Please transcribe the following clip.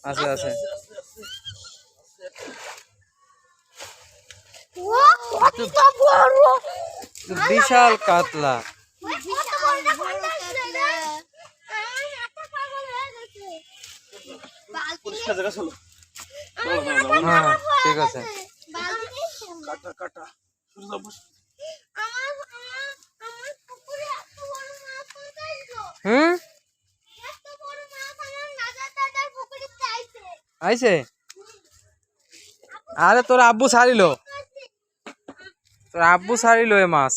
আছে আছে। বিশাল কাতলা। হ্যাঁ ঠিক আছে। হুম আইছে। আরে তোর আব্বু ছাড়িল, তোর আব্বু ছাড়িল এ মাছ।